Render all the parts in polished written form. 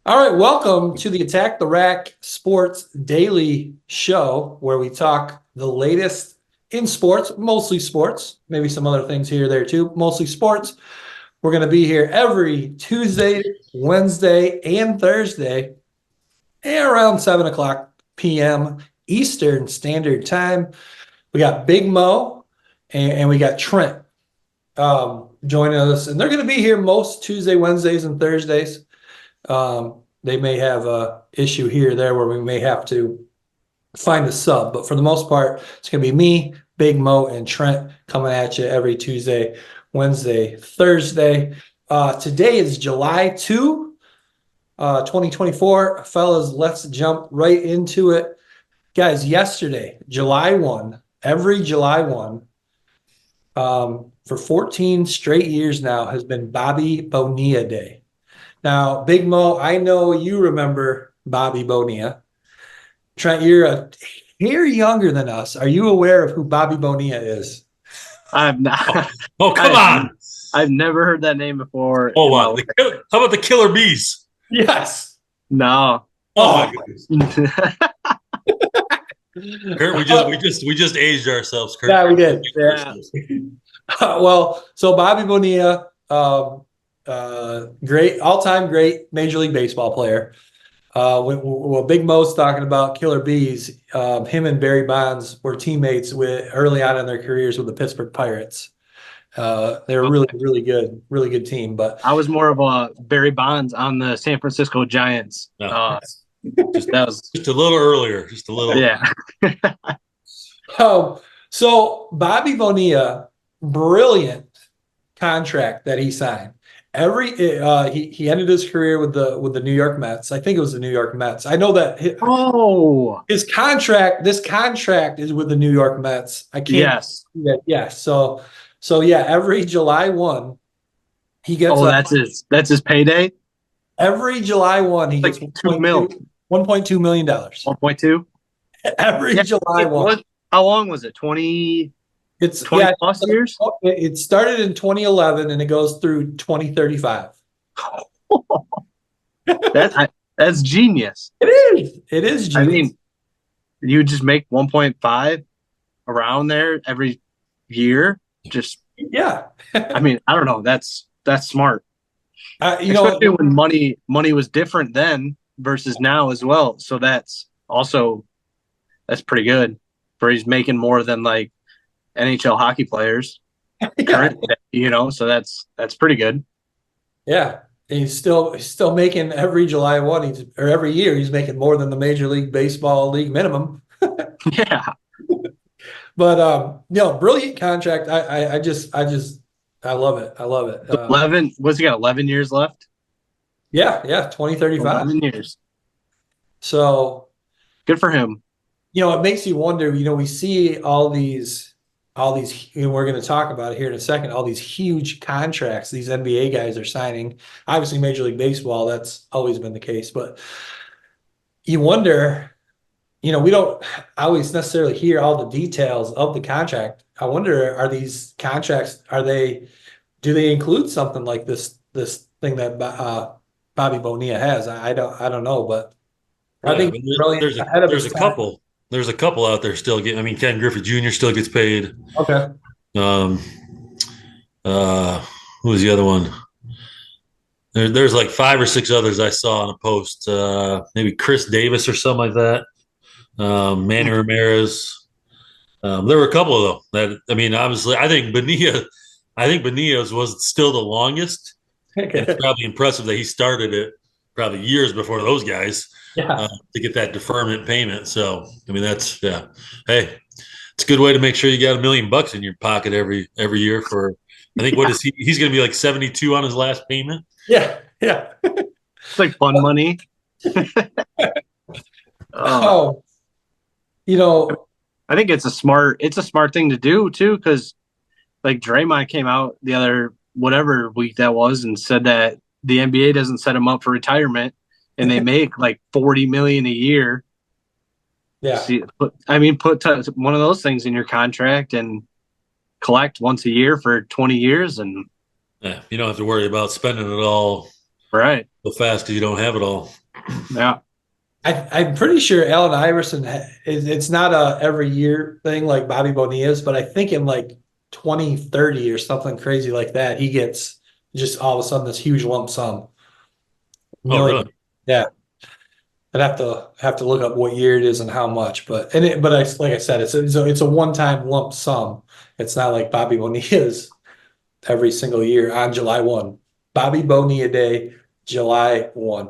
All right, welcome to the Attack the Rack Sports Daily Show, where we talk the latest in sports, mostly sports, maybe some other things here or there too, mostly sports. We're going to be here every Tuesday, Wednesday, and Thursday around 7 o'clock p.m. Eastern Standard Time. We got Big Mo and we got Trent joining us, and they're going to be here most Tuesday, Wednesdays, and Thursdays. They may have a issue here or there where we may have to find a sub, but for the most part, it's going to be me, Big Mo, and Trent coming at you every Tuesday, Wednesday, Thursday. Today is July 2, 2024. Fellas, let's jump right into it. Guys, yesterday, July 1, every July 1, for 14 straight years now has been Bobby Bonilla Day. Now, Big Mo, I know you remember Bobby Bonilla. Trent, you're a hair younger than us. Are you aware of who Bobby Bonilla is? I'm not. Oh, come on. I've never heard that name before. Oh, wow. How about the Killer Bees? Yes. No. Oh, my goodness. Kurt, we just aged ourselves, Kurt. Yeah, we did. Yeah. Well, so Bobby Bonilla, great, all-time great Major League Baseball player. When Big Mo's talking about Killer Bees, him and Barry Bonds were teammates early on in their careers with the Pittsburgh Pirates. They're a really good team. But I was more of a Barry Bonds on the San Francisco Giants. No. That was just a little earlier. Just a little. Yeah. So Bobby Bonilla, brilliant contract that he signed. He ended his career with the New York Mets. I think it was the New York Mets. I know that this contract is with the New York Mets. I can't. Yes. Yes. So yeah, every July 1, he gets. Oh, that's his payday. Every July 1, he gets $1.2 million. 1.2. Every July 1. How long was it? 20 plus years? It started in 2011 and it goes through 2035. That's genius. It is genius. I mean, you just make 1.5 around there every year. Just yeah. I mean, I don't know. That's smart. Especially when money was different then versus now as well. So that's pretty good. For he's making more than like NHL hockey players, currently, so that's pretty good. Yeah, and he's still making every July 1, or every year he's making more than the Major League Baseball league minimum. Yeah, but brilliant contract. I love it. I love it. 11. What's he got? 11 years left. Yeah, 2035. 11 years. So good for him. It makes you wonder. We see all these, and we're going to talk about it here in a second, all these huge contracts these NBA guys are signing. Obviously, Major League Baseball, that's always been the case. But you wonder, we don't always necessarily hear all the details of the contract. I wonder, are these contracts, do they include something like this thing that Bobby Bonilla has? I don't know, but I think there's a couple out there still getting. I mean, Ken Griffey Jr. still gets paid. Okay. Who was the other one? There's like 5 or 6 others I saw on a post. Maybe Chris Davis or something like that. Manny Ramirez. There were a couple of them that, obviously, I think Bonilla's was still the longest. It's probably impressive that he started it probably years before those guys. Yeah. To get that deferment payment. So, that's, yeah. Hey, it's a good way to make sure you got $1 million in your pocket every year for, I think, what is he? He's going to be like 72 on his last payment. Yeah. It's like fun money. I think it's a smart thing to do too, because like Draymond came out the other whatever week that was and said that the NBA doesn't set him up for retirement. And they make like $40 million a year. Yeah. Put one of those things in your contract and collect once a year for 20 years, and you don't have to worry about spending it all Right. so fast because you don't have it all. Yeah. I'm pretty sure Allen Iverson it's not a every year thing like Bobby Bonilla's, but I think in like 2030 or something crazy like that, he gets just all of a sudden this huge lump sum. Oh, Million. really? Yeah. I'd have to look up what year it is and how much, but like I said, it's a one-time lump sum. It's not like Bobby Bonilla's every single year on July 1. Bobby Bonilla Day, July 1.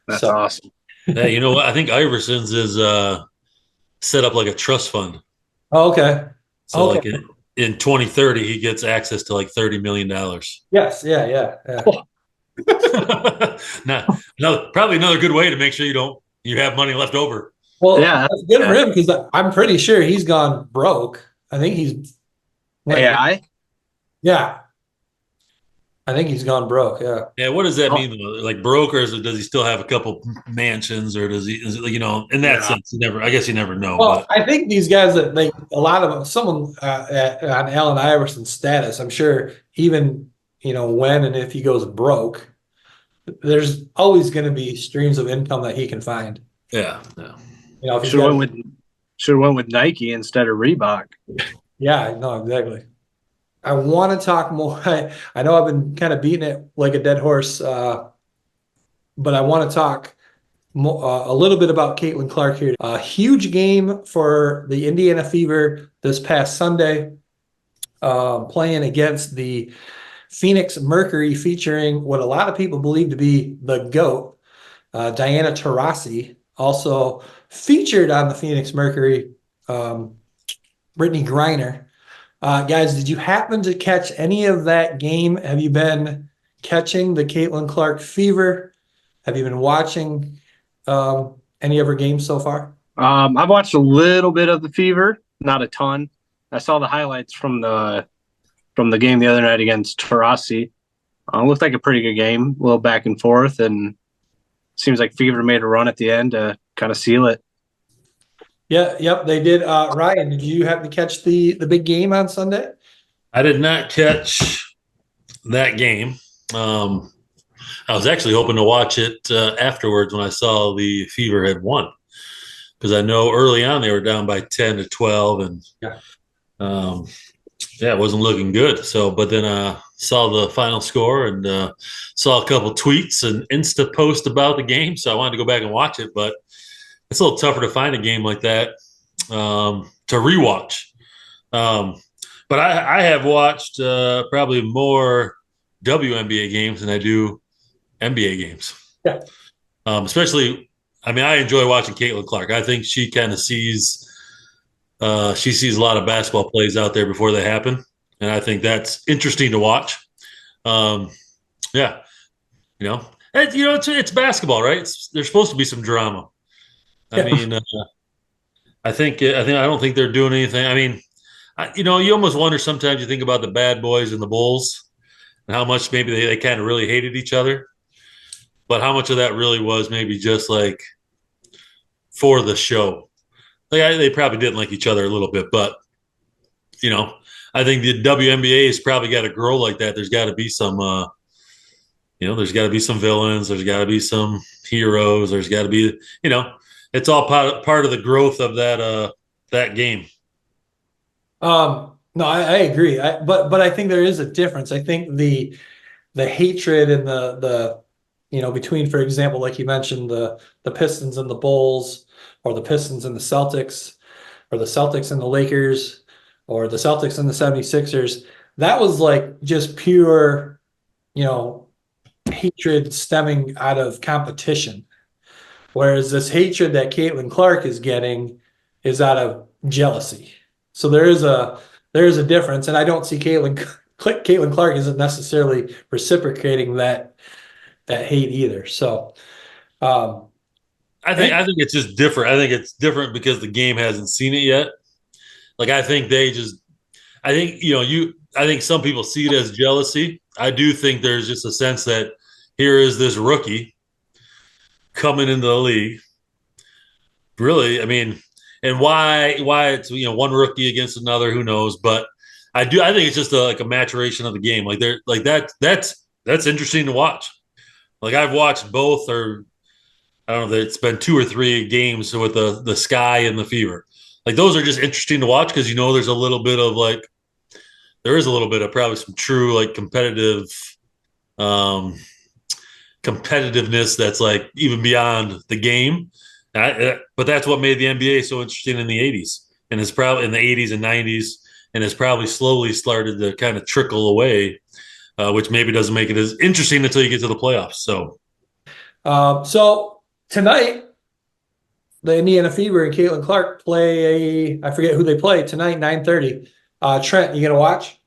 That's So, awesome. Hey, you know what? I think Iverson's is set up like a trust fund. oh, okay. So Okay. like in 2030, he gets access to like $30 million. Yes. Yeah. Yeah. Yeah. Now, probably another good way to make sure you have money left over. Well, Yeah. that's good for Yeah. him because I'm pretty sure he's gone broke. I think he's went, AI. yeah. I think he's gone broke. Yeah. Yeah, what does that Oh, mean? Like brokers, or does he still have a couple mansions, or does he? Is it, in that yeah. sense, you never. I guess you never know. Well, But I think these guys that they a lot of them, someone on Allen Iverson's status, I'm sure even when and if he goes broke, there's always going to be streams of income that he can find. yeah, yeah. If he's Should have got, went with Nike instead of Reebok. yeah, no, exactly. I want to talk more. I know I've been kind of beating it like a dead horse, but I want to talk a little bit about Caitlin Clark here. A huge game for the Indiana Fever this past Sunday, playing against the Phoenix Mercury, featuring what a lot of people believe to be the GOAT, Diana Taurasi, also featured on the Phoenix Mercury, Brittany Griner. Guys, did you happen to catch any of that game? Have you been catching the Caitlin Clark fever? Have you been watching any of her games so far? I've watched a little bit of the Fever, not a ton. I saw the highlights from the game the other night against Taurasi. Looked like a pretty good game, a little back and forth, and seems like Fever made a run at the end to kind of seal it. Yeah, yep, they did. Ryan, did you happen to catch the big game on Sunday? I did not catch that game. I was actually hoping to watch it afterwards when I saw the Fever had won, because I know early on they were down by 10-12, and Yeah. yeah, it wasn't looking good. So, but then saw the final score and saw a couple tweets and Insta posts about the game. So I wanted to go back and watch it, but it's a little tougher to find a game like that to rewatch. But I have watched probably more WNBA games than I do NBA games. Yeah. Especially, I mean, I enjoy watching Caitlin Clark. I think she kind of sees a lot of basketball plays out there before they happen, and I think that's interesting to watch. Um, yeah, it's basketball, right? There's supposed to be some drama. I Yeah. mean, I don't think they're doing anything. I mean, you almost wonder sometimes. You think about the bad boys and the Bulls and how much maybe they kind of really hated each other, but how much of that really was maybe just like for the show. Like they probably didn't like each other a little bit, but I think the WNBA has probably got to grow like that. There's got to be some, there's got to be some villains. There's got to be some heroes. There's got to be, it's all part of the growth of that game. No, I agree. But I think there is a difference. I think the hatred and the between, for example, like you mentioned, the Pistons and the Bulls, or the Pistons and the Celtics, or the Celtics and the Lakers, or the Celtics and the 76ers, that was like just pure, hatred stemming out of competition. Whereas this hatred that Caitlin Clark is getting is out of jealousy. So there is a difference, and I don't see Caitlin Clark isn't necessarily reciprocating that hate either. So I think it's just different. I think it's different because the game hasn't seen it yet. Like I think I think some people see it as jealousy. I do think there's just a sense that here is this rookie coming into the league. Really, I mean, and why it's one rookie against another, who knows? But I think it's just like a maturation of the game. Like they're like that's interesting to watch. Like I've watched both, or I don't know, it's been 2 or 3 games with the Sky and the Fever. Like those are just interesting to watch because there's a little bit of like there is a little bit of probably some true like um competitiveness that's like even beyond the game. But that's what made the NBA so interesting in the 80s. And it's probably in the 80s and 90s, and it's probably slowly started to kind of trickle away, which maybe doesn't make it as interesting until you get to the playoffs. So tonight, the Indiana Fever and Caitlin Clark play I forget who they play tonight, 9:30. Trent, you gonna watch?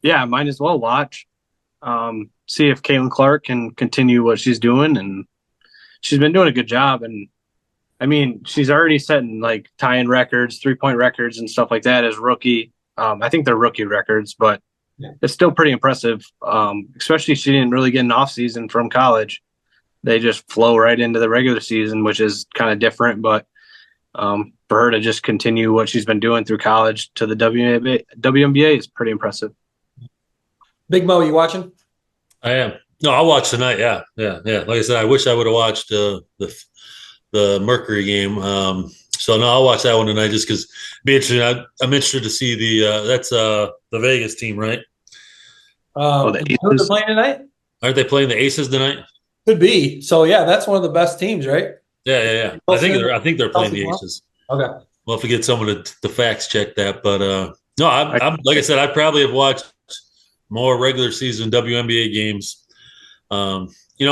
Yeah, might as well watch. See if Caitlin Clark can continue what she's doing, and she's been doing a good job. And I mean, she's already setting like tying records, 3-point records, and stuff like that as rookie. I think they're rookie records, but it's still pretty impressive. Especially she didn't really get an off season from college. They just flow right into the regular season, which is kind of different. But for her to just continue what she's been doing through college to the WNBA is pretty impressive. Big Mo, you watching? I am. No, I'll watch tonight. Yeah, yeah, yeah. Like I said, I wish I would have watched the Mercury game. So no, I'll watch that one tonight just because be interesting. I'm interested to see that's the Vegas team, right? The Who they're Aces. playing tonight? Aren't they playing the Aces tonight? Could be. So yeah, that's one of the best teams, right? Yeah, yeah, yeah. I think they're playing the Aces. Okay. We'll have to get someone to facts check that. But no, I'm like I said, I probably have watched more regular season WNBA games. Obviously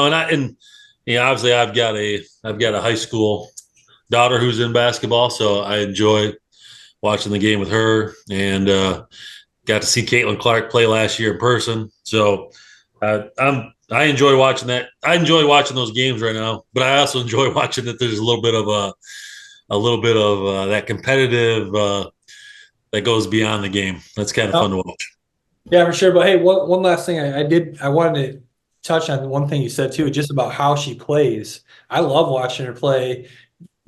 I've got a high school daughter who's in basketball, so I enjoy watching the game with her, and got to see Caitlin Clark play last year in person. So I enjoy watching that. I enjoy watching those games right now, but I also enjoy watching that there's a little bit of that competitive that goes beyond the game. That's kind of fun to watch. Yeah, for sure. But hey, one last thing I wanted to touch on one thing you said too, just about how she plays. I love watching her play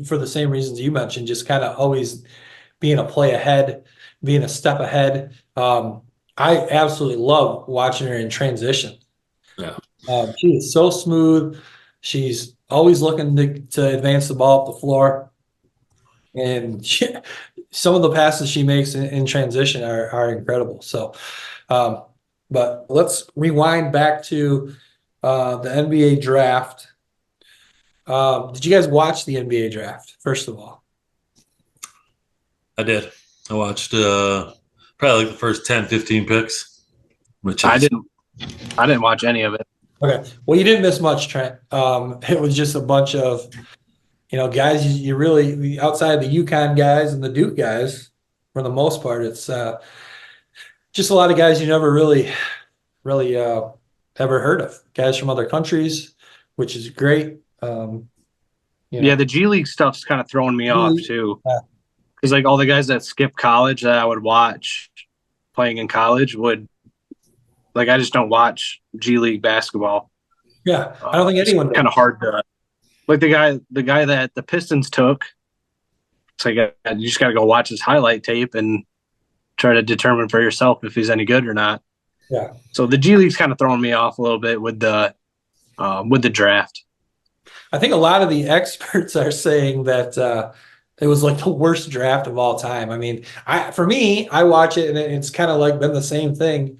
for the same reasons you mentioned, just kind of always being a play ahead, being a step ahead. I absolutely love watching her in transition. Yeah. She is so smooth. She's always looking to advance the ball up the floor. And some of the passes she makes in transition are incredible. So, but let's rewind back to the NBA draft. Did you guys watch the NBA draft, first of all? I did. I watched probably like the first 10, 15 picks, which I didn't watch any of it. Okay. Well, you didn't miss much, Trent. It was just a bunch of, guys you really, outside the UConn guys and the Duke guys, for the most part, it's just a lot of guys you never really ever heard of. Guys from other countries, which is great. Yeah, the G League stuff's kind of throwing me off too. Because like all the guys that skip college that I would watch playing in college I just don't watch G League basketball. Yeah, I don't think anyone does. Kind of hard to like the guy that the Pistons took. It's like you just got to go watch his highlight tape and try to determine for yourself if he's any good or not. Yeah. So the G League's kind of throwing me off a little bit with the draft. I think a lot of the experts are saying that it was like the worst draft of all time. I mean, for me, I watch it and it's kind of like been the same thing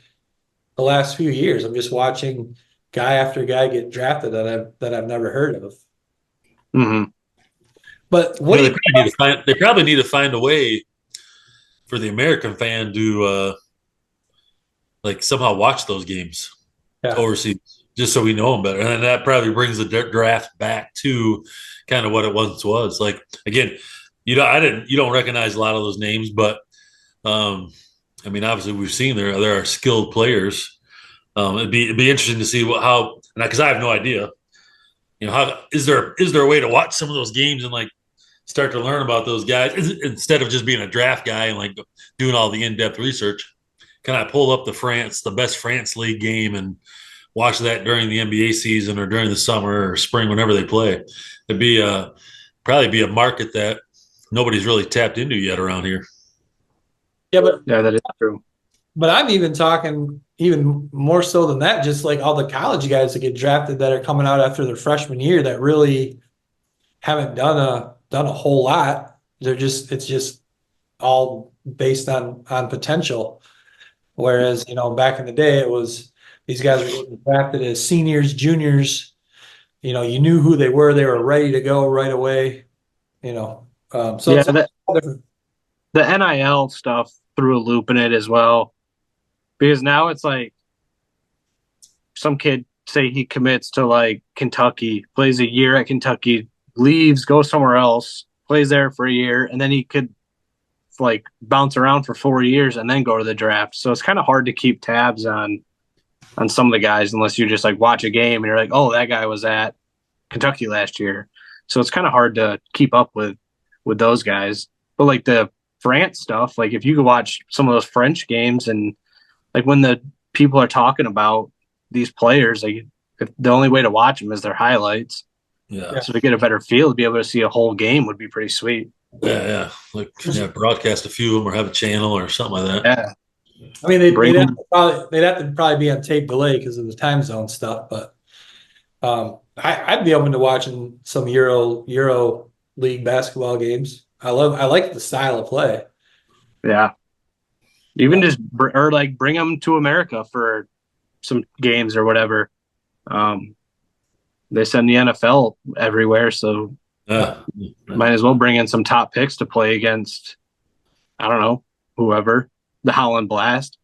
the last few years. I'm just watching guy after guy get drafted that I've never heard of. Mm-hmm. But they probably need to find a way for the American fan to like somehow watch those games overseas, just so we know them better. And then that probably brings the draft back to kind of what it once was. Like again, you don't recognize a lot of those names, but I mean, obviously we've seen there are skilled players. It'd be interesting to see because I have no idea. How is there a way to watch some of those games and like start to learn about those guys instead of just being a draft guy and like doing all the in-depth research? Can I pull up the best France league game and watch that during the NBA season or during the summer or spring, whenever they play? It'd probably be a market that nobody's really tapped into yet around here. Yeah, that is true. But I'm even talking, even more so than that, just like all the college guys that get drafted that are coming out after their freshman year that really haven't done a whole lot. It's just all based on potential. Whereas, back in the day, it was these guys were getting drafted as seniors, juniors. You knew who they were ready to go right away. So Yeah, it's all different. the NIL stuff threw a loop in it as well. Because now it's like some kid say he commits to like Kentucky, plays a year at Kentucky, leaves, goes somewhere else, plays there for a year, and then he could like bounce around for 4 years and then go to the draft. So it's kind of hard to keep tabs on some of the guys unless you just like watch a game and you're like, oh, that guy was at Kentucky last year. So it's kind of hard to keep up with those guys. But like the France stuff, like if you could watch some of those French games and like when the people are talking about these players, like if the only way to watch them is their highlights. Yeah. So to get a better feel, to be able to see a whole game would be pretty sweet. Yeah. Like, broadcast a few of them or have a channel or something like that. Yeah. I mean, they'd have to probably be on tape delay because of the time zone stuff, but I'd be open to watching some Euro League basketball games. I like the style of play. Yeah. Even just bring them to America for some games or whatever. They send the NFL everywhere, so might as well bring in some top picks to play against. I don't know, whoever, the Holland Blast.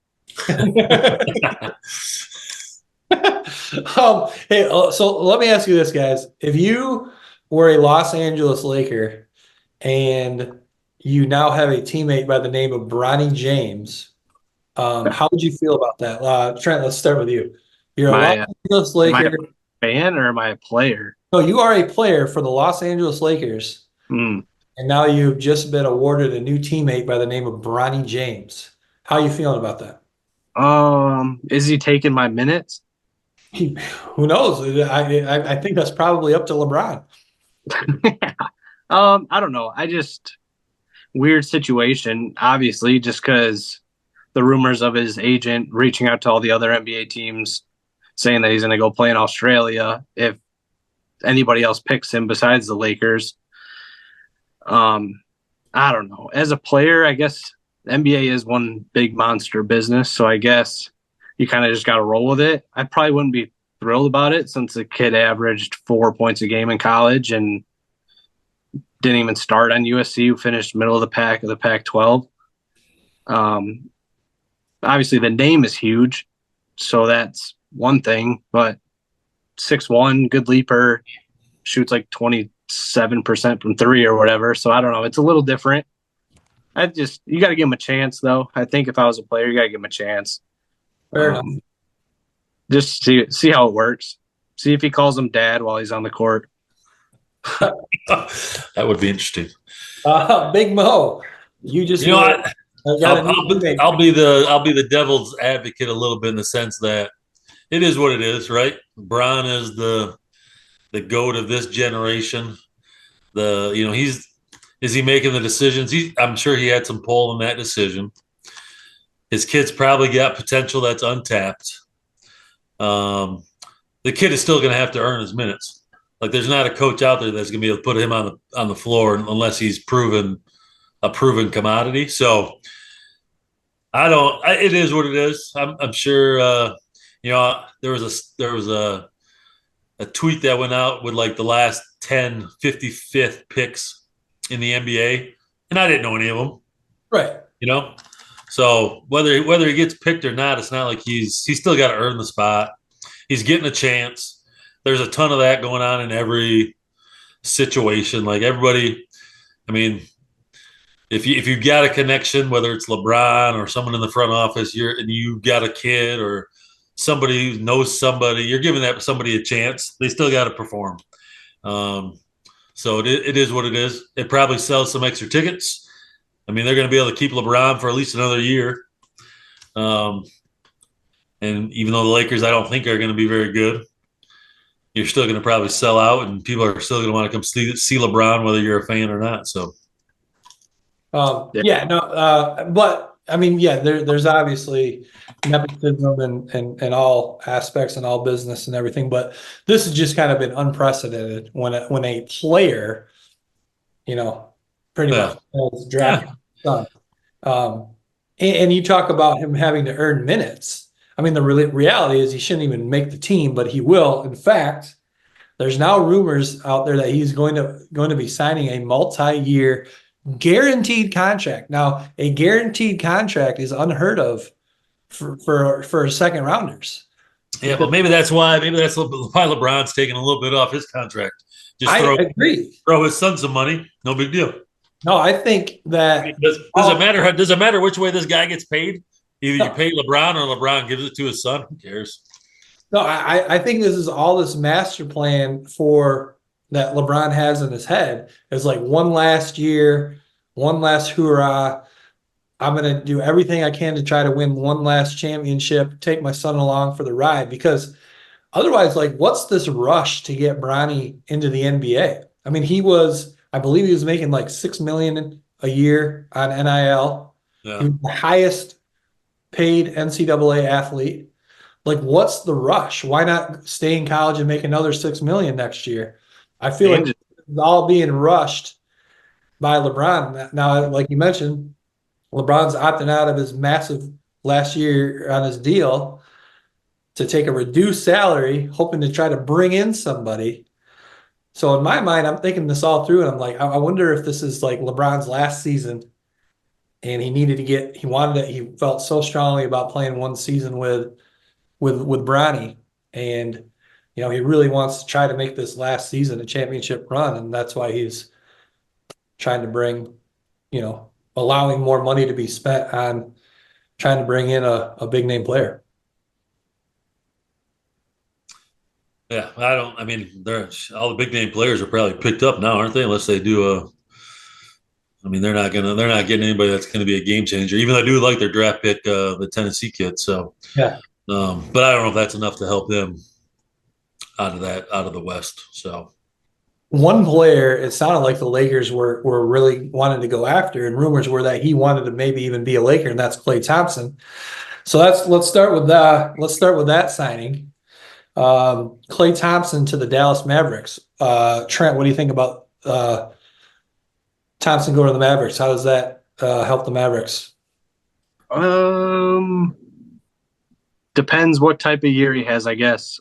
Hey, so let me ask you this, guys. If you were a Los Angeles Laker and you now have a teammate by the name of Bronny James, how would you feel about that? Trent, let's start with you. You're a Los Angeles Laker. Am I a fan or am I a player? No, you are a player for the Los Angeles Lakers. And now you've just been awarded a new teammate by the name of Bronny James. How are you feeling about that? Is he taking my minutes? Who knows? I think that's probably up to LeBron. I don't know. Weird situation, obviously, just because the rumors of his agent reaching out to all the other NBA teams saying that he's going to go play in Australia if anybody else picks him besides the Lakers. I don't know. As a player, I guess the NBA is one big monster business, so I guess you kind of just got to roll with it. I probably wouldn't be thrilled about it since the kid averaged 4 points a game in college and didn't even start on USC, who finished middle of the pack of the Pac-12. Obviously, the name is huge, so that's one thing, but 6'1", good leaper, shoots like 27% from three or whatever. So I don't know. It's a little different. You got to give him a chance, though. I think if I was a player, you got to give him a chance. Fair enough. Just see how it works. See if he calls him dad while he's on the court. That would be interesting. Big Mo, you just I'll be the devil's advocate a little bit in the sense that it is what it is, right? Bron is the GOAT of this generation. Is he making the decisions? I'm sure he had some pull in that decision. His kid's probably got potential that's untapped. The kid is still going to have to earn his minutes. Like there's not a coach out there that's going to be able to put him on the floor unless he's a proven commodity. So it is what it is. I'm sure. There was a tweet that went out with like the last 10 55th picks in the NBA, and I didn't know any of them. Right. So whether he gets picked or not, it's not like he's still got to earn the spot. He's getting a chance. There's a ton of that going on in every situation. Like everybody, I mean, if you've got a connection, whether it's LeBron or someone in the front office, and you got a kid or somebody who knows somebody, you're giving that somebody a chance. They still got to perform. So it is what it is. It probably sells some extra tickets. I mean, they're going to be able to keep LeBron for at least another year. And even though the Lakers, I don't think are going to be very good, you're still going to probably sell out, and people are still going to want to come see LeBron, whether you're a fan or not. So, but I mean, yeah, there's obviously nepotism and all aspects and all business and everything, but this has just kind of been unprecedented when a player, pretty much Yeah. is Yeah. drafted son. Um, and you talk about him having to earn minutes. I mean, the reality is he shouldn't even make the team, but he will. In fact, there's now rumors out there that he's going to be signing a multi-year guaranteed contract. Now, a guaranteed contract is unheard of for second rounders. Yeah, but maybe that's why. Maybe that's why LeBron's taking a little bit off his contract. Just I throw agree. throw his son some money. No big deal. No, I think I mean, that does it matter? Does it matter which way this guy gets paid? Either you no, pay LeBron or LeBron gives it to his son. Who cares? no, I think this is all this master plan for that LeBron has in his head. It's like one last year, one last hoorah. I'm going to do everything I can to try to win one last championship, take my son along for the ride because otherwise, like, what's this rush to get Bronny into the NBA? I mean, I believe he was making like 6 million a year on NIL. He Yeah, was the highest paid NCAA athlete. Like, what's the rush? Why not stay in college and make another 6 million next year? I feel like And it's all being rushed by LeBron. Now, like you mentioned, LeBron's opting out of his massive last year on his deal to take a reduced salary, hoping to try to bring in somebody. So in my mind, I'm thinking this all through, and I'm like, I wonder if this is like LeBron's last season, and he felt so strongly about playing one season with Bronny, and he really wants to try to make this last season a championship run, and that's why he's trying to bring, allowing more money to be spent on trying to bring in a big name player. yeah. I don't. I mean, they're all the big name players are probably picked up now, aren't they? Unless they do a. I mean, they're not getting anybody that's gonna be a game changer. Even though I do like their draft pick, the Tennessee kid. So, Yeah. but I don't know if that's enough to help them out of the West. So, One player, it sounded like the Lakers were really wanting to go after, and rumors were that he wanted to maybe even be a Laker, and that's Klay Thompson. So let's start with that signing. Klay Thompson to the Dallas Mavericks. Trent, what do you think about Thompson going to the Mavericks? How does that help the Mavericks? depends what type of year he has, I guess.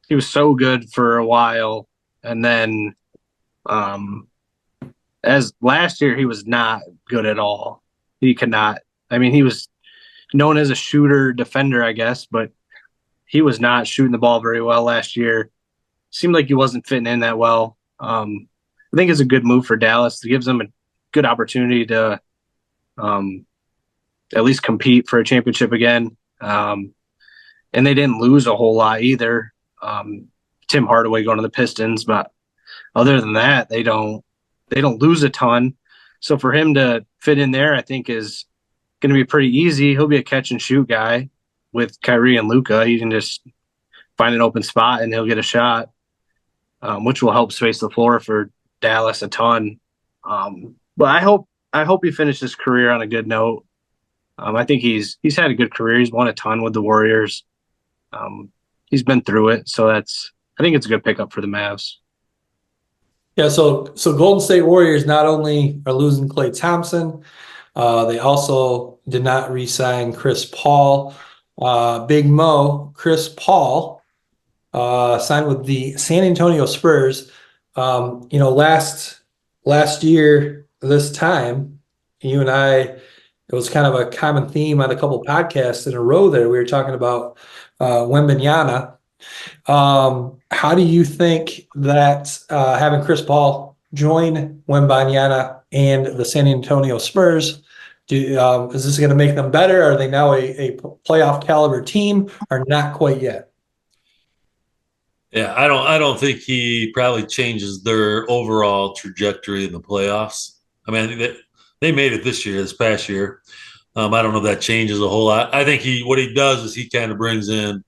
He was so good for a while, and then as last year he was not good at all. He could not. I mean, he was known as a shooter defender, I guess, but he was not shooting the ball very well last year. Seemed like he wasn't fitting in that well. I think it's a good move for Dallas. It gives them a good opportunity to at least compete for a championship again. And they didn't lose a whole lot either. Tim Hardaway going to the Pistons, but other than that, they don't lose a ton. So for him to fit in there, I think is going to be pretty easy. He'll be a catch and shoot guy with Kyrie and Luka. He can just find an open spot and he'll get a shot, which will help space the floor for Dallas a ton. But I hope he finishes his career on a good note. I think he's had a good career. He's won a ton with the Warriors. He's been through it, so I think it's a good pickup for the Mavs. Yeah, so Golden State Warriors not only are losing Klay Thompson, they also did not re-sign Chris Paul. Big Mo, Chris Paul, signed with the San Antonio Spurs. Last year this time, you and I, it was kind of a common theme on a couple podcasts in a row there. We were talking about Wembanyama. How do you think that having Chris Paul join Wembanyama and the San Antonio Spurs, is this going to make them better? Are they now a playoff caliber team or not quite yet? yeah, I don't think he probably changes their overall trajectory in the playoffs. I mean, they made it this past year. I don't know if that changes a whole lot. I think what he does is he kind of brings in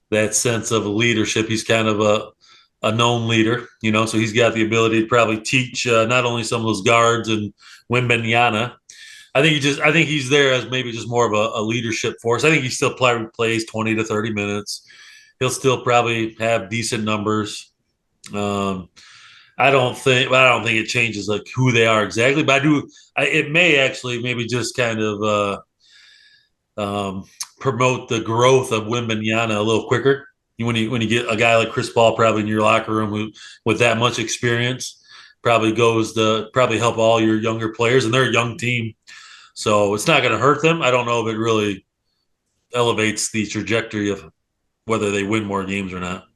that sense of leadership. He's kind of a known leader, so he's got the ability to probably teach not only some of those guards and Wembanyama, I think he's there as maybe just more of a leadership force. I think he still probably plays 20 to 30 minutes. He'll still probably have decent numbers. Um, I don't think it changes like who they are exactly, but it may actually maybe just kind of promote the growth of Wembanyama a little quicker. When you get a guy like Chris Paul probably in your locker room with that much experience, probably goes to probably help all your younger players, and they're a young team, so it's not going to hurt them. I don't know if it really elevates the trajectory of whether they win more games or not.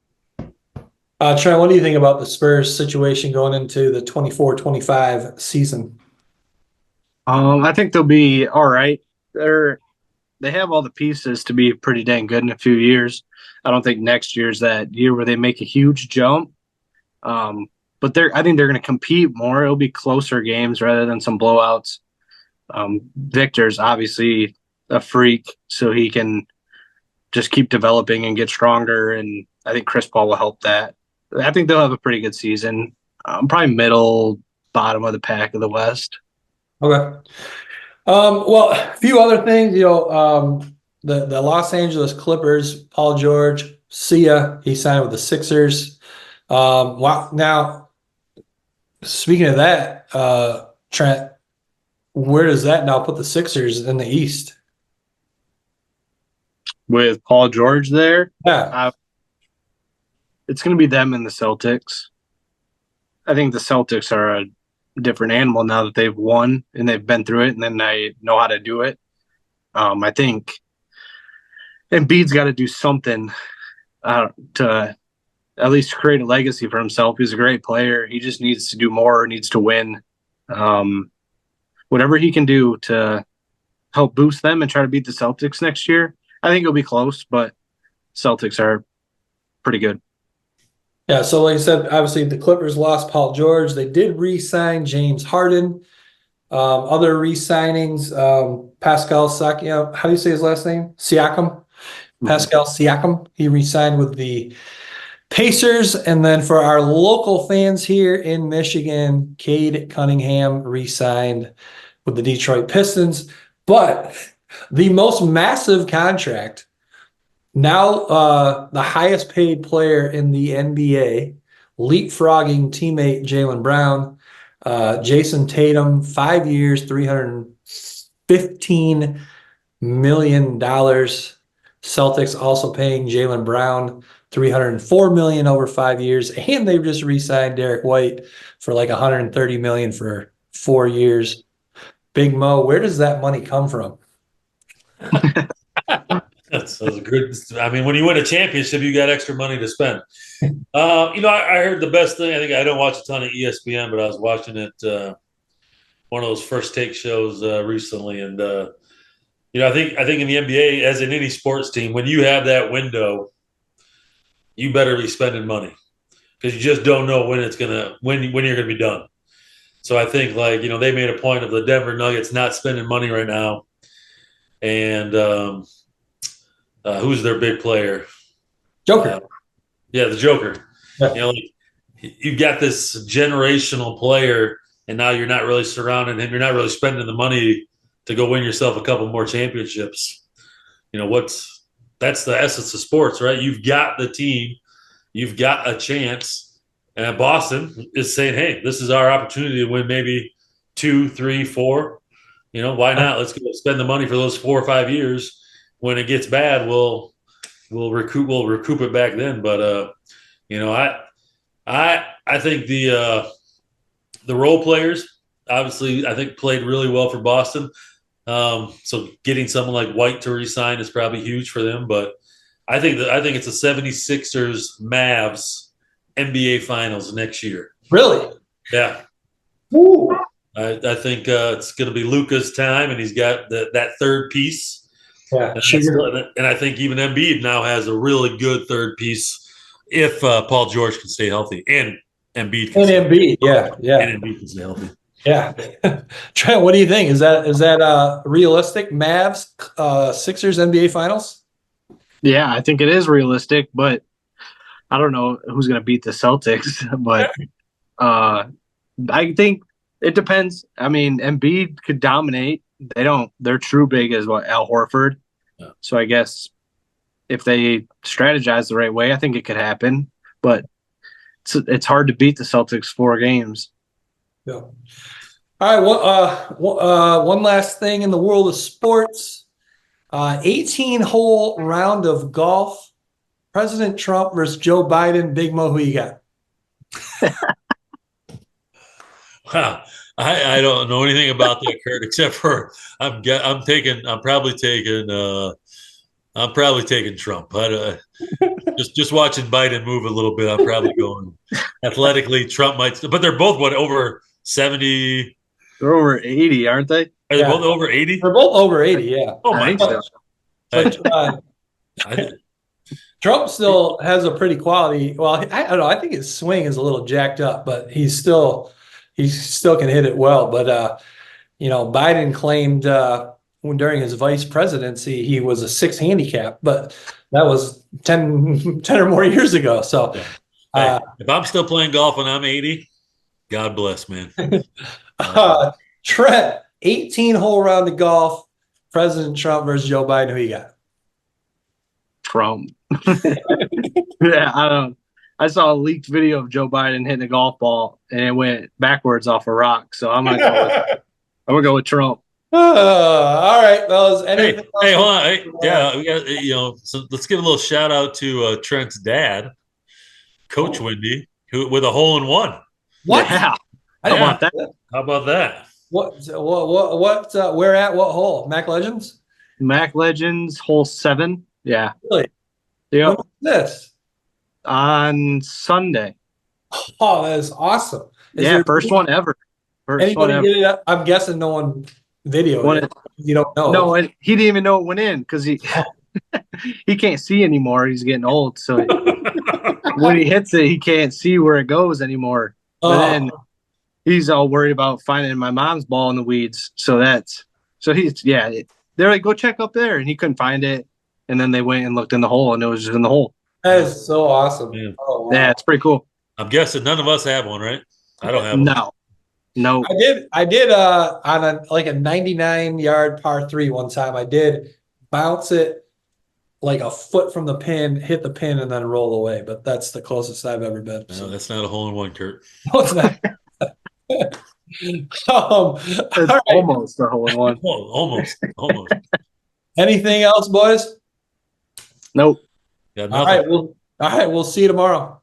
Trent, what do you think about the Spurs situation going into the 24-25 season? I think they'll be all right. They have all the pieces to be pretty dang good in a few years. I don't think next year's that year where they make a huge jump. But I think they're going to compete more. It'll be closer games rather than some blowouts. Victor's obviously a freak, so he can just keep developing and get stronger. And I think Chris Paul will help that. I think they'll have a pretty good season. Probably middle, bottom of the pack of the West. Okay. Well, a few other things, the Los Angeles Clippers, Paul George, see ya. He signed with the Sixers. Wow. Now, speaking of that, Trent, where does that now put the Sixers in the East? With Paul George there, Yeah. it's going to be them and the Celtics. I think the Celtics are a different animal now that they've won and they've been through it, and then they know how to do it. I think Embiid's got to do something to at least create a legacy for himself. He's a great player. He just needs to do more, needs to win. Whatever he can do to help boost them and try to beat the Celtics next year. I think it'll be close, but Celtics are pretty good. Yeah, so like I said, obviously the Clippers lost Paul George. They did re-sign James Harden. Other re-signings, Pascal Siakam. How do you say his last name? Siakam. Pascal Siakam. He re-signed with the Pacers. And then for our local fans here in Michigan, Cade Cunningham re-signed with the Detroit Pistons. But the most massive contract, now the highest paid player in the NBA, leapfrogging teammate Jaylen Brown, Jason Tatum, 5 years, $315 million. Celtics also paying Jaylen Brown $304 million over 5 years, and they've just re-signed Derek White for like $130 million for 4 years. Big Mo, where does that money come from? That's good. I mean, when you win a championship, you got extra money to spend. I heard the best thing. I don't watch a ton of ESPN, but I was watching it one of those first take shows recently, and I think in the NBA, as in any sports team, when you have that window, you better be spending money because you just don't know when you're gonna be done. So I think they made a point of the Denver Nuggets not spending money right now, and who's their big player? Joker. Yeah, the Joker. Yeah. You've got this generational player, and now you're not really surrounding him. You're not really spending the money to go win yourself a couple more championships. That's the essence of sports, right? You've got the team, you've got a chance, and Boston is saying, "Hey, this is our opportunity to win maybe 2, 3, 4. Why not? Let's go spend the money for those 4 or 5 years. When it gets bad, we'll recoup it back then." But I think the role players obviously I think played really well for Boston. So getting someone like White to resign is probably huge for them. But I think it's a 76ers Mavs NBA Finals next year. Really? Yeah. Woo. I think it's going to be Luka's time, and he's got that third piece. Yeah, and I think even Embiid now has a really good third piece if Paul George can stay healthy and Embiid can stay healthy. Yeah. Trent, what do you think? Is that realistic? Mavs, Sixers NBA Finals? Yeah, I think it is realistic, but I don't know who's going to beat the Celtics. But I think it depends. I mean, Embiid could dominate they don't. Their true big is what, Al Horford. Yeah. So I guess if they strategize the right way, I think it could happen. But it's hard to beat the Celtics 4 games. Yeah. All right. One last thing in the world of sports. 18-hole round of golf. President Trump versus Joe Biden. Big Mo, who you got? Wow. I don't know anything about that, Kurt, except for I'm probably taking Trump. Just watching Biden move a little bit, I'm probably going athletically. Trump might, but they're both over 70. They're over 80, aren't they? Are they both over 80? They're both over 80. Yeah. Oh I my think gosh! But I- Trump still has a pretty quality. Well, I don't know. I think his swing is a little jacked up, but he still can hit it well. But Biden claimed during his vice presidency he was a 6 handicap, but that was 10 or more years ago. So Hey, if I'm still playing golf when I'm 80, God bless, man. Trent, 18-hole round of golf. President Trump versus Joe Biden. Who you got? Trump. Yeah, I don't. I saw a leaked video of Joe Biden hitting a golf ball and it went backwards off a rock. So I'm gonna go with Trump. All right, fellas. Hey, hold on. Hey, yeah, we got So let's give a little shout out to Trent's dad, Coach Wendy, who with a hole in one. What? Yeah. I don't want that. How about that? What? Where at? What hole? Mac Legends? Mac Legends hole 7. Yeah. Really? Yeah. What is this? On Sunday. Oh, that is awesome. First one ever. Anybody get it? I'm guessing no one videoed it. You don't know. No, and he didn't even know it went in because he can't see anymore. He's getting old, so when he hits it, he can't see where it goes anymore. But then he's all worried about finding my mom's ball in the weeds. They're like, go check up there, and he couldn't find it. And then they went and looked in the hole, and it was just in the hole. That is so awesome. Yeah. Oh, wow. Yeah, it's pretty cool. I'm guessing none of us have one, right? I don't have one. No. I did on a 99-yard par 3 one time. I did bounce it like a foot from the pin, hit the pin, and then roll away. But that's the closest I've ever been. No, that's not a hole in one, Kurt. No, it's not. It's right. almost a hole in one. Oh, almost. Anything else, boys? Nope. Got All nothing. right, we'll see you tomorrow.